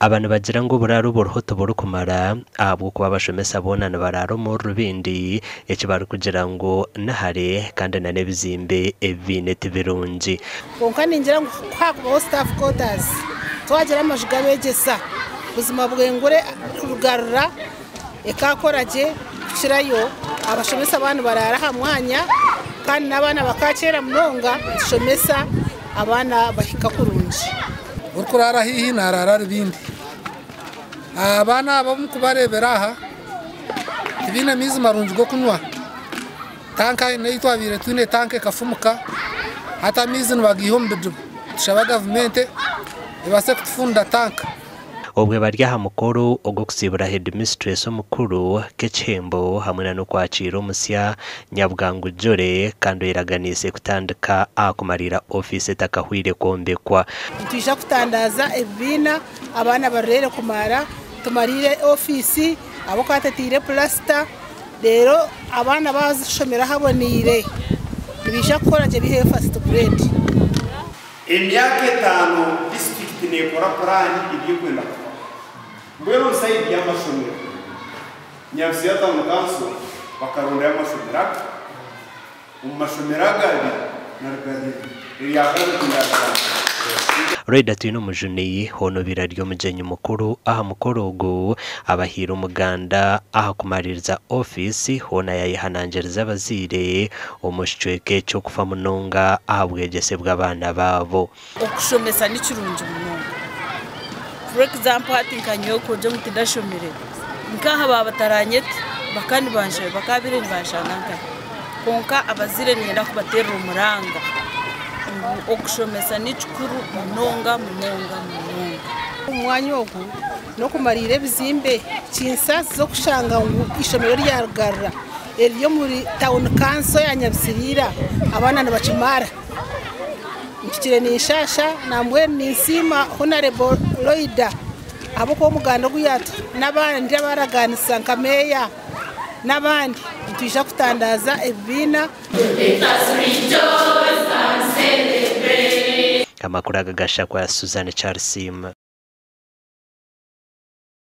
abantu bagira ngo buraro borohoto boro kumara abwo kuba bashomesa bonana bararo mu rubindi ekibari kugira ngo nahare kandi na nebizimbe ebinete birungi konka ningira ngo kwa staff quarters twagira amajiga begesa buzima bwengure kugarura ekakoraje kushirayo abashomesa abantu barara hamwanya kandi nabana bakacera munonga shomesa abana bahika kurunji urkurara hihi narara rubindi abana bamukubarebera aha ibina mizi marunji go kunywa tanka neitwabire tune tanke kafumuka hata mizi nbagihombe shaba government ibase kutfunda tanka obwe barya ha mukuru ogo kusibura headmistress omukuru kechembo hamwe no kwakira omusya nyabwangu jore kandi iraganise kutandika akumarira office takahwire kombekwa twisha kutandaza ebina abana barere kumara tumarire office abo katatire plaster rero abana bazishomera habonire bisha gukora je bihe first grade emyaka 5 district ne kora plan ibikwenda mbero saidi y'amashomero nyabisiyata mu kanso bakaronda y'amashomero mu mashomero agari narugari iriyaga kunyaka Roida tino mujuni hono biraryo mujenyi mukuru aha mukorogo abahira umuganda aha kumaririza office hona yayihanangeriza abazire umushweke cyo kufa munonga aha bwegese bw'abana babo okushomesa n'ikirungi munonga. For example hatinkanyo ko je mutidashomere nkaha babataranyete bakani banje bakabire nibashananka konka abazire nenda kubatera umuranga okushomesa n'ikikuru munonga umwanya ogu no kumarire bizimbe kinsa zo kushanga ngo ishomero rya Rugarra eriyo muri town council ya Nyabisirira abana nabachimara nkikire ni shasha namwe nisima honorable Loida abo ko muganda guyata nabandi abaraganisa nkameya nabandi twisha kutandaza ebina amakuru agagasha kwa Suzanne Charles